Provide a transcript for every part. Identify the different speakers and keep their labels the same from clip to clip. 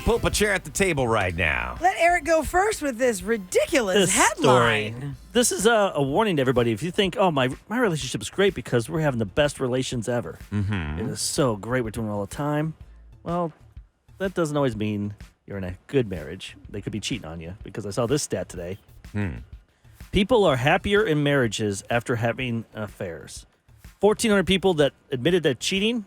Speaker 1: pull up a chair at the table right now.
Speaker 2: Let Eric go first with this ridiculous headline.
Speaker 3: Story. This is a warning to everybody. If you think, oh, my relationship is great because we're having the best relations ever. Mm-hmm. It is so great. We're doing it all the time. Well, that doesn't always mean you're in a good marriage. They could be cheating on you because I saw this stat today. People are happier in marriages after having affairs. 1,400 people that admitted that cheating.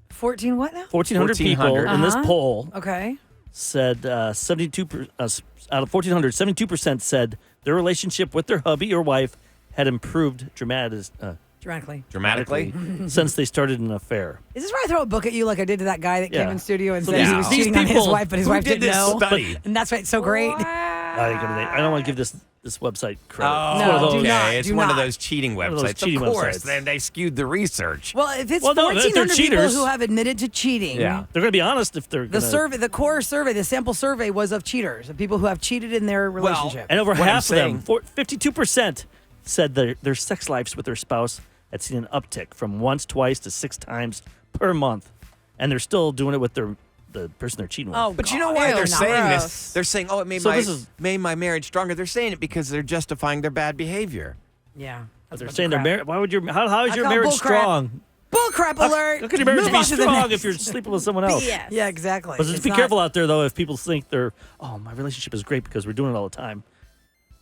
Speaker 2: 14 what now?
Speaker 3: 1,400 people in this poll
Speaker 2: Okay.
Speaker 3: said 72 out of 1,400, 72% said their relationship with their hubby or wife had improved
Speaker 2: Dramatically.
Speaker 3: since they started an affair.
Speaker 2: Is this where I throw a book at you like I did to that guy that came in studio and
Speaker 3: So
Speaker 2: said he was
Speaker 3: these
Speaker 2: cheating on his
Speaker 3: people
Speaker 2: wife, but his wife didn't know?
Speaker 1: Study?
Speaker 2: And that's why it's so great.
Speaker 3: I don't want to give this website credit.
Speaker 1: Oh,
Speaker 2: No, do
Speaker 1: okay.
Speaker 2: not,
Speaker 1: it's
Speaker 2: do
Speaker 1: one of
Speaker 2: not.
Speaker 1: those cheating
Speaker 3: One of
Speaker 1: websites.
Speaker 3: those cheating
Speaker 1: of course,
Speaker 3: websites.
Speaker 1: then they skewed the research.
Speaker 2: Well, if it's
Speaker 3: Well, no, if they're
Speaker 2: 1,400 people
Speaker 3: cheaters-
Speaker 2: who have admitted to cheating,
Speaker 1: Yeah.
Speaker 3: They're going to be honest if they're
Speaker 2: the
Speaker 3: gonna,
Speaker 2: survey, the core survey, the sample survey was of cheaters, of people who have cheated in their relationship.
Speaker 3: And over
Speaker 1: What I'm
Speaker 3: half of them,
Speaker 1: saying-
Speaker 3: 52%, said their sex lives with their spouse had seen an uptick from once, twice to 6 times per month. And they're still doing it with the person they're cheating with.
Speaker 2: Oh,
Speaker 1: But you know
Speaker 2: God.
Speaker 1: why
Speaker 2: Ew,
Speaker 1: they're
Speaker 2: not
Speaker 1: saying
Speaker 2: gross.
Speaker 1: this? They're saying, oh, it made,
Speaker 3: So this is-
Speaker 1: made my marriage stronger. They're saying it because they're justifying their bad behavior.
Speaker 2: Yeah.
Speaker 3: But they're saying their marriage. Why would how is
Speaker 2: I
Speaker 3: your
Speaker 2: call
Speaker 3: marriage
Speaker 2: bullcrap.
Speaker 3: strong?
Speaker 2: Bullcrap alert.
Speaker 3: How can your marriage
Speaker 2: Move
Speaker 3: be
Speaker 2: on to the
Speaker 3: strong
Speaker 2: next.
Speaker 3: if you're sleeping with someone else?
Speaker 4: BS.
Speaker 2: Yeah, exactly.
Speaker 3: But just
Speaker 2: It's
Speaker 3: be
Speaker 2: not-
Speaker 3: careful out there, though, if people think my relationship is great because we're doing it all the time.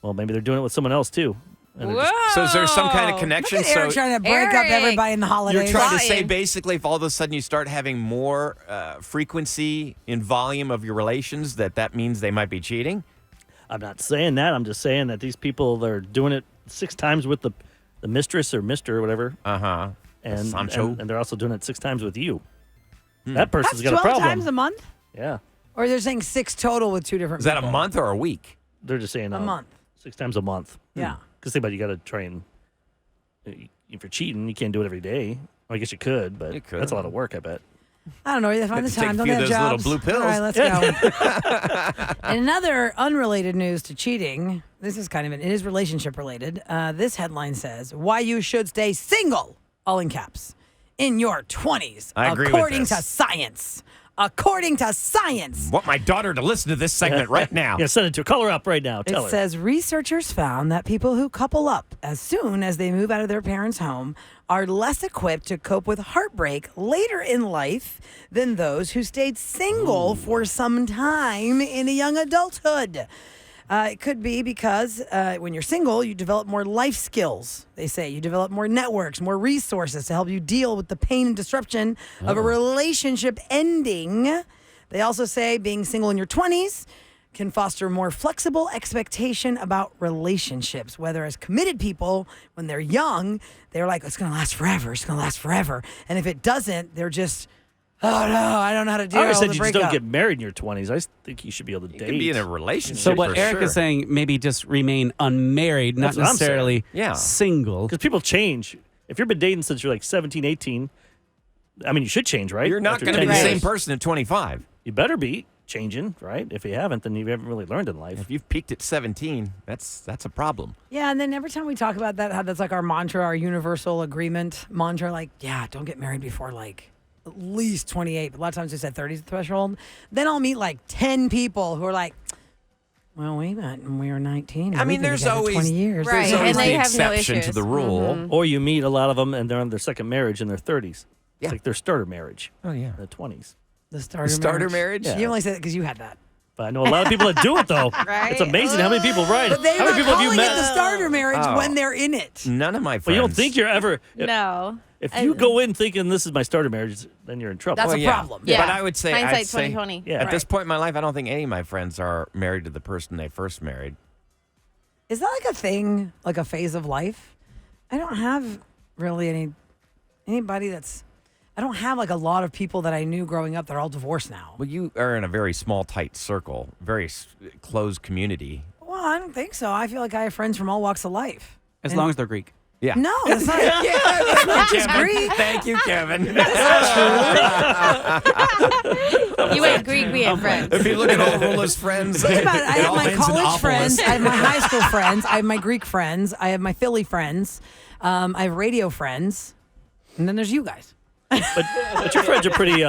Speaker 3: Well, maybe they're doing it with someone else, too. And they're just-
Speaker 1: So is there some kind of
Speaker 4: Whoa.
Speaker 1: connection?
Speaker 2: Look at Eric trying to break up
Speaker 4: Eric.
Speaker 2: everybody in the holidays.
Speaker 1: You're trying to say
Speaker 4: Lying.
Speaker 1: basically if all of a sudden you start having more frequency in volume of your relations, that means they might be cheating?
Speaker 3: I'm not saying that. I'm just saying that these people, they're doing it 6 times with the mistress or mister or whatever.
Speaker 1: Uh-huh.
Speaker 3: And,
Speaker 1: Sancho.
Speaker 3: and they're also doing it 6 times with you. That person's
Speaker 2: That's
Speaker 3: got a
Speaker 2: 12
Speaker 3: problem.
Speaker 2: times a month?
Speaker 3: Yeah.
Speaker 2: Or they're saying 6 total with 2 different
Speaker 1: Is that
Speaker 2: people?
Speaker 1: a month or a week?
Speaker 3: They're just saying
Speaker 2: A month.
Speaker 3: 6 times a month.
Speaker 2: Yeah.
Speaker 3: Because think about it, you got to try and if you're cheating, you can't do it every day. Well, I guess you could, but
Speaker 1: You could.
Speaker 3: that's a lot of work, I bet.
Speaker 2: I don't know. They find the
Speaker 1: Have to take
Speaker 2: time.
Speaker 1: a
Speaker 2: Don't
Speaker 1: few
Speaker 2: they
Speaker 1: of
Speaker 2: have
Speaker 1: those little
Speaker 2: jobs?
Speaker 1: blue pills.
Speaker 2: All right, let's go. And another unrelated news to cheating. This is it is relationship related. This headline says, why you should stay single, all in caps, in your 20s.
Speaker 1: I agree with
Speaker 2: according
Speaker 1: this.
Speaker 2: to science. According to science.
Speaker 1: Want my daughter to listen to this segment right now.
Speaker 3: Yeah, send it to her. Call her up right now. Tell
Speaker 2: It
Speaker 3: her.
Speaker 2: says researchers found that people who couple up as soon as they move out of their parents' home are less equipped to cope with heartbreak later in life than those who stayed single for some time in a young adulthood. It could be because when you're single, you develop more life skills. They say you develop more networks, more resources to help you deal with the pain and disruption of a relationship ending. They also say being single in your 20s can foster more flexible expectation about relationships, whether as committed people, when they're young, they're like, it's going to last forever. It's going to last forever. And if it doesn't, they're just, oh no, I don't know how to deal
Speaker 3: I always
Speaker 2: with
Speaker 3: said
Speaker 2: the
Speaker 3: you just
Speaker 2: breakup.
Speaker 3: don't get married in your 20s. I think you should be able to
Speaker 1: You
Speaker 3: date.
Speaker 1: could be in a relationship.
Speaker 5: So what
Speaker 1: for
Speaker 5: Eric
Speaker 1: sure.
Speaker 5: is saying, maybe just remain unmarried, not
Speaker 3: That's what I'm
Speaker 5: necessarily
Speaker 1: saying. Yeah.
Speaker 5: single.
Speaker 3: Because people change. If you've been dating since you're like 17, 18, I mean, you should change, right?
Speaker 1: You're not
Speaker 3: After
Speaker 1: going to be
Speaker 3: 10
Speaker 1: the
Speaker 3: years.
Speaker 1: same person at 25.
Speaker 3: You better be changing, right? If you haven't, then you haven't really learned in life.
Speaker 1: If you've peaked at 17, that's a problem.
Speaker 2: Yeah, and then every time we talk about that, how that's like our mantra, our universal agreement mantra, like, yeah, don't get married before like at least 28. But a lot of times they said 30 is the threshold. Then I'll meet like 10 people who are like, well, we met when we were 19. and
Speaker 1: I
Speaker 2: we've
Speaker 1: mean,
Speaker 2: been
Speaker 1: there's
Speaker 2: together
Speaker 1: always
Speaker 2: 20 years.
Speaker 4: Right,
Speaker 1: There's always
Speaker 4: and they
Speaker 1: the
Speaker 4: have no
Speaker 1: exception to
Speaker 4: issues.
Speaker 1: the rule.
Speaker 3: Or you meet a lot of them and they're on their second marriage in their 30s.
Speaker 1: Yeah.
Speaker 3: It's like their starter marriage
Speaker 1: Oh yeah.
Speaker 3: in their 20s.
Speaker 2: The starter,
Speaker 1: Starter marriage?
Speaker 2: You only said it because you had that.
Speaker 3: But I know a lot of people that do it, though.
Speaker 4: Right?
Speaker 3: It's amazing how many people write it.
Speaker 2: But they
Speaker 3: How
Speaker 2: were
Speaker 3: many people have
Speaker 2: calling
Speaker 3: you
Speaker 2: it the
Speaker 3: met?
Speaker 2: starter marriage
Speaker 1: Oh.
Speaker 2: when they're in it.
Speaker 1: None of my friends.
Speaker 3: Well, you don't think you're ever.
Speaker 4: No.
Speaker 3: If you go in thinking this is my starter marriage, then you're in trouble.
Speaker 2: That's
Speaker 1: Well,
Speaker 2: a
Speaker 1: yeah.
Speaker 2: problem.
Speaker 4: Yeah.
Speaker 1: But I would say,
Speaker 4: Hindsight
Speaker 1: I'd say
Speaker 4: 2020.
Speaker 3: Yeah.
Speaker 1: at this point in my life, I don't think any of my friends are married to the person they first married.
Speaker 2: Is that like a thing, like a phase of life? I don't have really anybody that's. I don't have like a lot of people that I knew growing up that are all divorced now.
Speaker 1: Well, you are in a very small, tight circle, very closed community.
Speaker 2: Well, I don't think so. I feel like I have friends from all walks of life.
Speaker 5: As
Speaker 2: And-
Speaker 5: long as they're Greek.
Speaker 1: Yeah.
Speaker 2: No, that's not.
Speaker 1: It's
Speaker 2: not just Greek.
Speaker 1: Thank you, Kevin.
Speaker 4: You went Greek, we had friends.
Speaker 1: If you look at all Roula's friends,
Speaker 2: Think about it. I
Speaker 1: it
Speaker 2: have
Speaker 1: all
Speaker 2: my
Speaker 1: ends in
Speaker 2: college
Speaker 1: Opolis.
Speaker 2: friends. I have my high school friends. I have my Greek friends. I have my Philly friends. I have radio friends. And then there's you guys.
Speaker 3: But your friends are pretty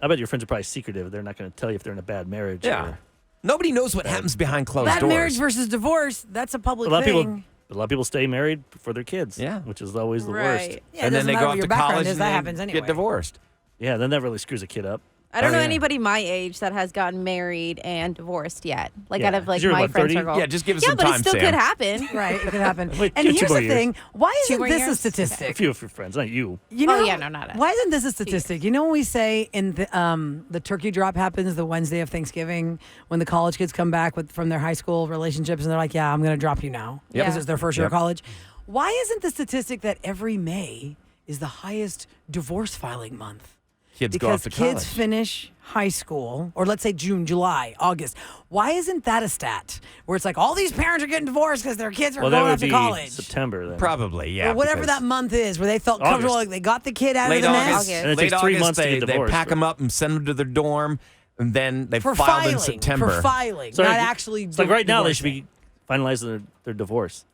Speaker 3: I bet your friends are probably secretive. They're not going to tell you if they're in a bad marriage.
Speaker 1: Yeah.
Speaker 3: or-
Speaker 1: Nobody knows what happens behind closed
Speaker 2: Bad
Speaker 1: doors.
Speaker 2: marriage versus divorce, that's a public
Speaker 3: A lot of
Speaker 2: thing.
Speaker 3: people stay married for their kids.
Speaker 1: Yeah.
Speaker 3: Which is always the worst.
Speaker 4: Right.
Speaker 2: Yeah, it
Speaker 1: and then
Speaker 2: doesn't
Speaker 1: they
Speaker 2: matter
Speaker 1: go
Speaker 2: what
Speaker 1: off
Speaker 2: your
Speaker 1: to
Speaker 2: background
Speaker 1: college
Speaker 2: is,
Speaker 1: and
Speaker 2: that
Speaker 1: they
Speaker 2: happens anyway.
Speaker 1: get divorced.
Speaker 3: Yeah, then that really screws a kid up.
Speaker 4: I don't
Speaker 1: Oh,
Speaker 4: know
Speaker 1: yeah.
Speaker 4: anybody my age that has gotten married and divorced yet. Like
Speaker 3: Yeah.
Speaker 4: out of like
Speaker 3: 'Cause you're,
Speaker 4: my
Speaker 3: what,
Speaker 4: friend
Speaker 3: 30?
Speaker 4: circle.
Speaker 1: Yeah, just give us
Speaker 4: yeah,
Speaker 1: some
Speaker 4: but
Speaker 1: time,
Speaker 4: it still
Speaker 1: Sam.
Speaker 4: could happen.
Speaker 2: Right, it could happen.
Speaker 3: Wait,
Speaker 2: And
Speaker 3: two
Speaker 2: here's
Speaker 3: more
Speaker 2: the
Speaker 3: years.
Speaker 2: thing. Why
Speaker 4: Two
Speaker 2: isn't
Speaker 4: more
Speaker 2: this a
Speaker 4: years?
Speaker 3: A
Speaker 2: statistic?
Speaker 3: few of your friends, not you.
Speaker 2: You know,
Speaker 4: Oh, yeah, no, not us.
Speaker 2: Why isn't this a statistic? You know when we say in the turkey drop happens the Wednesday of Thanksgiving when the college kids come back from their high school relationships and they're like, yeah, I'm going to drop you now
Speaker 1: Yep.
Speaker 2: because it's their first year of
Speaker 1: Yep.
Speaker 2: college. Why isn't the statistic that every May is the highest divorce filing month?
Speaker 1: Kids go off
Speaker 2: Because
Speaker 1: to
Speaker 2: kids
Speaker 1: college.
Speaker 2: finish high school, or let's say June, July, August. Why isn't that a stat where it's like all these parents are getting divorced because their kids are
Speaker 3: Well, that
Speaker 2: going
Speaker 3: would
Speaker 2: off to
Speaker 3: be
Speaker 2: college?
Speaker 3: September then.
Speaker 1: Probably, yeah.
Speaker 2: Or whatever
Speaker 1: because
Speaker 2: that month is, where they felt
Speaker 3: August.
Speaker 2: comfortable, like they got the kid out of
Speaker 1: late
Speaker 2: the nest.
Speaker 1: August,
Speaker 3: And it
Speaker 1: late
Speaker 3: takes 3
Speaker 1: August,
Speaker 3: months to
Speaker 1: they,
Speaker 3: get
Speaker 1: they
Speaker 3: divorced,
Speaker 1: pack them up and send them to their dorm, and then they
Speaker 2: For
Speaker 1: filed
Speaker 2: filing,
Speaker 1: in September.
Speaker 2: for filing,
Speaker 3: So
Speaker 2: not
Speaker 3: like-
Speaker 2: actually.
Speaker 3: It's like right now they should
Speaker 2: divorcing.
Speaker 3: be finalizing their divorce.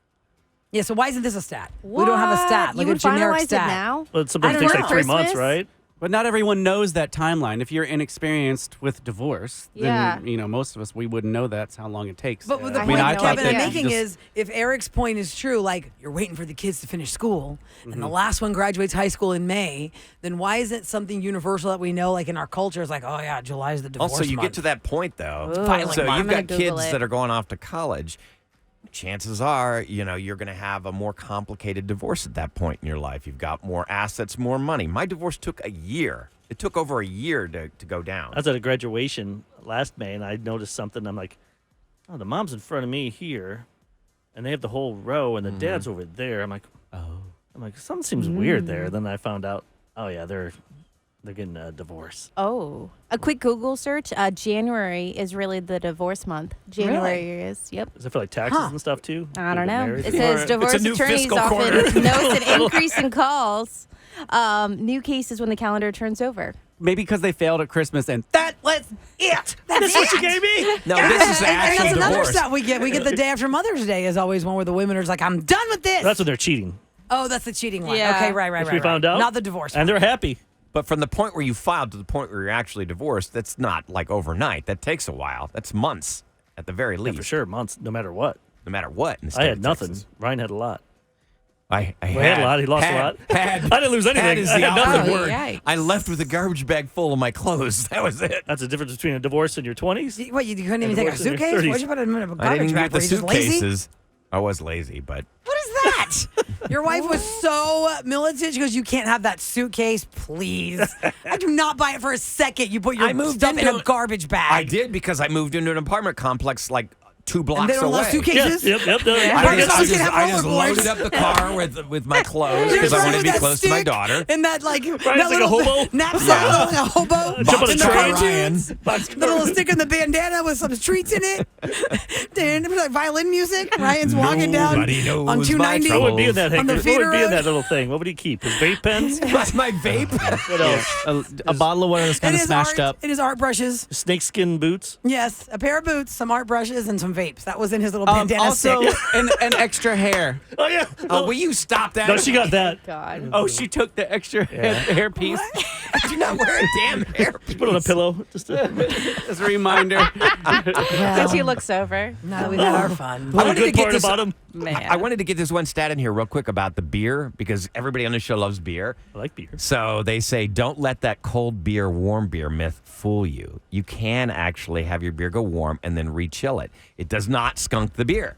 Speaker 2: Yeah, so why isn't this a stat? We don't have a stat,
Speaker 4: What?
Speaker 2: like
Speaker 4: you
Speaker 2: a
Speaker 4: would
Speaker 2: generic
Speaker 4: finalize
Speaker 2: stat.
Speaker 4: it now?
Speaker 3: Well, sometimes
Speaker 2: I
Speaker 3: it
Speaker 2: don't
Speaker 3: takes like
Speaker 2: know.
Speaker 3: 3 months,
Speaker 4: Christmas?
Speaker 3: right?
Speaker 5: But not everyone knows that timeline. If you're inexperienced with divorce,
Speaker 4: Yeah.
Speaker 5: then most of us we wouldn't know that's how long it takes.
Speaker 2: But the
Speaker 4: I
Speaker 2: point
Speaker 4: had
Speaker 2: that
Speaker 4: no
Speaker 2: Kevin
Speaker 4: idea.
Speaker 2: is making
Speaker 5: just-
Speaker 2: is if Eric's point is true, like you're waiting for the kids to finish school and
Speaker 1: Mm-hmm.
Speaker 2: the last one graduates high school in May, then why isn't it something universal that we know, like in our culture, is like, oh yeah, July is the divorce
Speaker 1: Also, you
Speaker 2: month.
Speaker 1: get to that point though.
Speaker 2: Filing
Speaker 1: So
Speaker 2: month.
Speaker 1: you've
Speaker 4: I'm
Speaker 1: got
Speaker 4: gonna
Speaker 1: kids
Speaker 4: Google it.
Speaker 1: that are going off to college. Chances are, you're going to have a more complicated divorce at that point in your life. You've got more assets, more money. My divorce took a year. It took over a year to go down.
Speaker 3: I was at a graduation last May, and I noticed something. I'm like, oh, the mom's in front of me here, and they have the whole row, and the dad's over there. I'm like, something seems weird there. Then I found out, oh yeah, they're getting a divorce.
Speaker 4: Oh, a quick Google search. January is really the divorce month. January is. Yep.
Speaker 3: Is it for like taxes and stuff too?
Speaker 4: I don't
Speaker 3: People get
Speaker 4: know.
Speaker 3: married?
Speaker 4: It says
Speaker 1: It's a
Speaker 4: divorce
Speaker 1: new
Speaker 4: attorneys
Speaker 1: fiscal
Speaker 4: often
Speaker 1: quarter.
Speaker 4: notes an increase in calls. New cases when the calendar turns over.
Speaker 5: Maybe because they failed at Christmas and that was it.
Speaker 2: That's
Speaker 3: What you
Speaker 2: it.
Speaker 3: gave me?
Speaker 1: No, this is the
Speaker 2: And
Speaker 1: actual
Speaker 2: that's another
Speaker 1: divorce.
Speaker 2: stat we get. We get the day after Mother's Day is always one where the women are just like, I'm done with this.
Speaker 3: That's when they're cheating,
Speaker 2: Oh, that's the cheating one.
Speaker 4: Yeah.
Speaker 2: Okay, right.
Speaker 3: which we found out.
Speaker 2: Not the divorce
Speaker 3: and
Speaker 2: one.
Speaker 3: they're happy.
Speaker 1: But from the point where you filed to the point where you're actually divorced, that's not like overnight. That takes a while. That's months at the very
Speaker 3: Yeah,
Speaker 1: least.
Speaker 3: for sure, months, no matter what.
Speaker 1: No matter what. In the
Speaker 3: I
Speaker 1: state
Speaker 3: had
Speaker 1: of
Speaker 3: nothing.
Speaker 1: Texas.
Speaker 3: Ryan had a lot.
Speaker 1: I
Speaker 3: Well, he had a lot. He lost a lot.
Speaker 1: Had,
Speaker 3: I didn't lose anything.
Speaker 1: Had is
Speaker 3: I
Speaker 1: the
Speaker 3: had nothing.
Speaker 1: operative
Speaker 4: Oh,
Speaker 1: word.
Speaker 4: yikes.
Speaker 1: I left with a garbage bag full of my clothes. That was it.
Speaker 3: That's the difference between a divorce in your 20s.
Speaker 2: What, you couldn't even take a
Speaker 3: divorce in your
Speaker 2: suitcase?
Speaker 3: 30s.
Speaker 2: Why'd you put it in a
Speaker 1: I didn't
Speaker 2: garbage
Speaker 1: get
Speaker 2: bag?
Speaker 1: the
Speaker 2: Were you just lazy?
Speaker 1: suitcases. I was lazy, but
Speaker 2: What is that? Your wife was so militant. She goes, "You can't have that suitcase, please." I do not buy it for a second. You put your
Speaker 1: I moved
Speaker 2: stuff in
Speaker 1: into
Speaker 2: a
Speaker 1: it.
Speaker 2: garbage bag.
Speaker 1: I did because I moved into an apartment complex like 2 blocks
Speaker 2: And they don't
Speaker 1: away.
Speaker 2: allow suitcases.
Speaker 3: Yep.
Speaker 1: I
Speaker 2: Apartment
Speaker 1: just, I
Speaker 2: complex
Speaker 1: just,
Speaker 2: can have
Speaker 1: I just
Speaker 2: rollerboards.
Speaker 1: loaded up the car with my clothes
Speaker 2: You're
Speaker 1: because I
Speaker 2: running
Speaker 1: wanted to be
Speaker 2: with that
Speaker 1: close to my
Speaker 2: stick
Speaker 1: daughter.
Speaker 2: And that like that
Speaker 3: like a
Speaker 2: little
Speaker 3: hobo?
Speaker 2: knapsack, like a hobo.
Speaker 3: Jump on
Speaker 2: in
Speaker 3: a
Speaker 2: the
Speaker 3: train.
Speaker 2: cartoons.
Speaker 3: Box-
Speaker 2: The little stick in the bandana with some treats in it. Then like violin music. Ryan's walking down
Speaker 1: Nobody knows
Speaker 2: on
Speaker 1: my
Speaker 2: 290.
Speaker 3: What would be in that?
Speaker 2: On the
Speaker 3: What
Speaker 2: feeder
Speaker 3: would be in
Speaker 2: road.
Speaker 3: that little thing? What would he keep? His vape pens?
Speaker 1: That's my vape.
Speaker 3: What else?
Speaker 5: a bottle of water that's kind
Speaker 2: And
Speaker 5: of
Speaker 2: his
Speaker 5: smashed
Speaker 2: art,
Speaker 5: up.
Speaker 2: and his art brushes.
Speaker 3: Snakeskin boots?
Speaker 2: Yes, a pair of boots, some art brushes, and some vapes. That was in his little bandana
Speaker 5: Also,
Speaker 2: stick.
Speaker 5: an extra hair.
Speaker 3: Oh yeah.
Speaker 1: Oh, will you stop that?
Speaker 3: No, she got that.
Speaker 4: God.
Speaker 5: Oh, she took the extra hair piece
Speaker 1: Do not wear a damn hairpiece.
Speaker 3: Put it on a pillow. Just to,
Speaker 5: as a reminder.
Speaker 4: Then she looks over.
Speaker 2: Now that we've had our fun.
Speaker 1: I
Speaker 3: the
Speaker 1: wanted to
Speaker 3: good
Speaker 1: get
Speaker 3: part
Speaker 1: this.
Speaker 3: about him.
Speaker 4: Man.
Speaker 1: I wanted to get this one stat in here real quick about the beer because everybody on the show loves beer.
Speaker 3: I like beer.
Speaker 1: So they say don't let that cold beer, warm beer myth fool you. You can actually have your beer go warm and then re-chill it. It does not skunk the beer.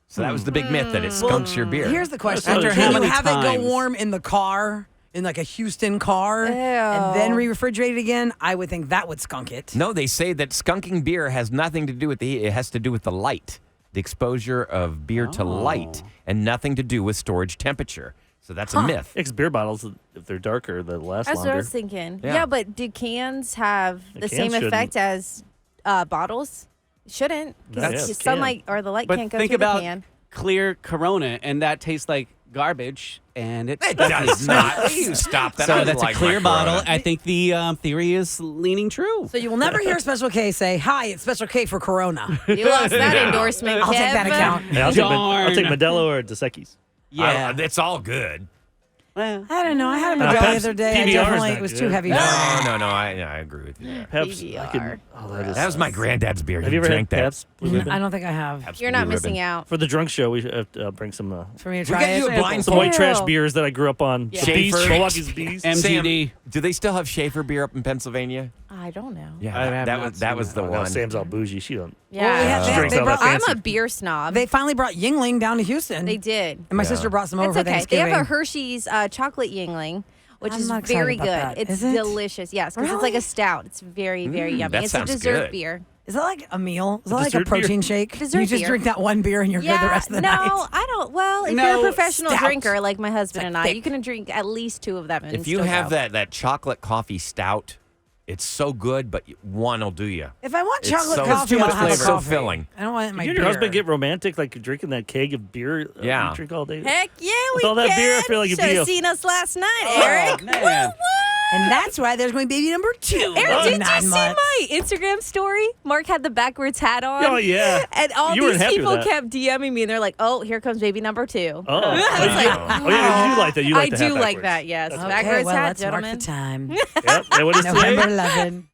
Speaker 1: So that was the big myth that it skunks your beer.
Speaker 2: Here's the question:
Speaker 3: After
Speaker 2: Can
Speaker 3: how
Speaker 2: you
Speaker 5: many
Speaker 2: have it go
Speaker 5: times?
Speaker 2: warm in the car, in like a Houston car, and
Speaker 4: Ew.
Speaker 2: then re-refrigerate it again? I would think that would skunk it.
Speaker 1: No, they say that skunking beer has nothing to do with the heat. It has to do with the light, the exposure of beer to light, and nothing to do with storage temperature. So that's a myth.
Speaker 3: Because beer bottles, if they're darker, they last
Speaker 4: That's what I
Speaker 3: longer.
Speaker 4: was thinking.
Speaker 1: Yeah.
Speaker 4: Yeah, but do cans have the
Speaker 3: cans
Speaker 4: same
Speaker 3: shouldn't.
Speaker 4: effect as bottles? Shouldn't. 'Cause
Speaker 3: Yes,
Speaker 4: the
Speaker 3: can.
Speaker 4: sunlight or the light
Speaker 5: But
Speaker 4: can't go
Speaker 5: think
Speaker 4: through
Speaker 5: about
Speaker 4: the can.
Speaker 5: clear Corona, and that tastes like garbage, and it
Speaker 1: It does not. Will you stop that? I
Speaker 5: So that's
Speaker 1: like
Speaker 5: a clear
Speaker 1: my Corona.
Speaker 5: bottle. I think the theory is leaning true.
Speaker 2: So you will never hear Special K say, "Hi, it's Special K for Corona."
Speaker 4: You lost that endorsement,
Speaker 2: I'll take that
Speaker 4: Kev.
Speaker 2: account.
Speaker 3: Hey, I'll take
Speaker 5: Darn.
Speaker 3: Modelo or Dos Equis.
Speaker 5: Yeah.
Speaker 1: It's all good.
Speaker 5: Well,
Speaker 2: I don't know. I had a
Speaker 3: Uh,
Speaker 2: Modelo the
Speaker 3: Pepsi-
Speaker 2: other day. I
Speaker 3: PBR is
Speaker 2: definitely,
Speaker 3: not
Speaker 2: it was
Speaker 3: good.
Speaker 2: too heavy
Speaker 1: No,
Speaker 2: for me.
Speaker 1: no, I agree with you.
Speaker 3: Peps.
Speaker 4: PBR.
Speaker 1: That was my granddad's beer.
Speaker 3: Have
Speaker 1: He
Speaker 3: you ever
Speaker 1: drank
Speaker 3: had
Speaker 1: that.
Speaker 3: Peps? Blue Ribbon?
Speaker 2: I don't think I have.
Speaker 1: Pabst
Speaker 4: You're
Speaker 1: Blue
Speaker 4: not missing
Speaker 1: Ribbon.
Speaker 4: out.
Speaker 3: For the drunk show, we should bring some
Speaker 2: For me to
Speaker 1: We
Speaker 2: try
Speaker 1: gotta do
Speaker 2: it.
Speaker 1: a blind
Speaker 3: some white
Speaker 4: Ew.
Speaker 3: trash beers that I grew up on.
Speaker 4: Yeah.
Speaker 3: The Beast,
Speaker 1: Schaefer.
Speaker 3: Milwaukee's Beast.
Speaker 5: MGD.
Speaker 1: Sam, do they still have Schaefer beer up in Pennsylvania?
Speaker 4: I don't know.
Speaker 1: Yeah,
Speaker 5: I have
Speaker 1: that
Speaker 5: not
Speaker 1: was that
Speaker 5: seen
Speaker 1: was
Speaker 5: that.
Speaker 1: the
Speaker 3: Oh, no,
Speaker 1: one.
Speaker 3: Sam's all bougie. She don't.
Speaker 4: Yeah.
Speaker 2: Well,
Speaker 3: She drinks
Speaker 2: they
Speaker 3: all that
Speaker 2: brought-
Speaker 4: I'm
Speaker 3: fancy.
Speaker 4: a beer snob.
Speaker 2: They finally brought Yingling down to Houston.
Speaker 4: They did.
Speaker 2: And my
Speaker 1: Yeah.
Speaker 2: sister brought some over
Speaker 4: It's
Speaker 2: for
Speaker 4: okay. They
Speaker 2: Thanksgiving.
Speaker 4: have a Hershey's chocolate Yingling, which
Speaker 2: I'm
Speaker 4: is
Speaker 2: not excited
Speaker 4: very
Speaker 2: about
Speaker 4: good.
Speaker 2: that.
Speaker 4: It's
Speaker 2: Is it?
Speaker 4: delicious. Yes, because it's like
Speaker 2: Really?
Speaker 4: a stout. It's very, very yummy.
Speaker 1: that
Speaker 4: It's a
Speaker 1: sounds
Speaker 4: dessert
Speaker 1: good.
Speaker 4: beer.
Speaker 2: Is that like a meal? Is that like a
Speaker 3: dessert beer?
Speaker 2: protein shake?
Speaker 4: Dessert
Speaker 2: you just
Speaker 4: beer.
Speaker 2: drink that one beer and you're good the rest of the
Speaker 4: no,
Speaker 2: night.
Speaker 4: I don't. Well, if
Speaker 5: No,
Speaker 4: you're a professional
Speaker 2: stout.
Speaker 4: drinker like my husband and I,
Speaker 2: thick.
Speaker 4: you can drink at least 2 of them. And
Speaker 1: If you
Speaker 4: still
Speaker 1: have
Speaker 4: go.
Speaker 1: that chocolate coffee stout, it's so good, but one will do you.
Speaker 2: If I want
Speaker 1: It's
Speaker 2: chocolate
Speaker 1: so-
Speaker 2: coffee,
Speaker 1: it's too much
Speaker 2: I'll have a
Speaker 1: flavor. So
Speaker 2: coffee.
Speaker 1: filling.
Speaker 2: I don't want it in my
Speaker 3: You and
Speaker 2: beer.
Speaker 3: your husband get romantic, like you're drinking that keg of beer.
Speaker 1: Yeah.
Speaker 3: You drink all day.
Speaker 4: Heck yeah,
Speaker 3: With
Speaker 4: we
Speaker 3: all that
Speaker 4: can.
Speaker 3: beer, I feel like it'd
Speaker 4: Should
Speaker 3: be
Speaker 4: have
Speaker 3: a-
Speaker 4: seen us last night,
Speaker 5: Oh,
Speaker 4: Eric.
Speaker 5: man.
Speaker 2: And that's why there's going to be baby number 2.
Speaker 4: Eric,
Speaker 2: in
Speaker 4: did you
Speaker 2: 9
Speaker 4: see
Speaker 2: months.
Speaker 4: my Instagram story? Mark had the backwards hat on.
Speaker 3: Oh, yeah.
Speaker 4: And all
Speaker 3: You weren't
Speaker 4: these
Speaker 3: happy with
Speaker 4: people
Speaker 3: that.
Speaker 4: kept DMing me, and they're like, "Oh, here comes baby number 2."
Speaker 3: Oh,
Speaker 4: I was
Speaker 3: yeah,
Speaker 4: like,
Speaker 3: oh, yeah, you do like that. You like
Speaker 4: I
Speaker 3: the
Speaker 4: do
Speaker 3: hat
Speaker 4: like
Speaker 3: backwards.
Speaker 4: that. Yes,
Speaker 2: Okay,
Speaker 4: backwards
Speaker 2: well,
Speaker 4: hat,
Speaker 2: let's
Speaker 4: gentlemen.
Speaker 2: mark the time.
Speaker 3: Yep. And what is
Speaker 2: November
Speaker 3: today?
Speaker 2: 11.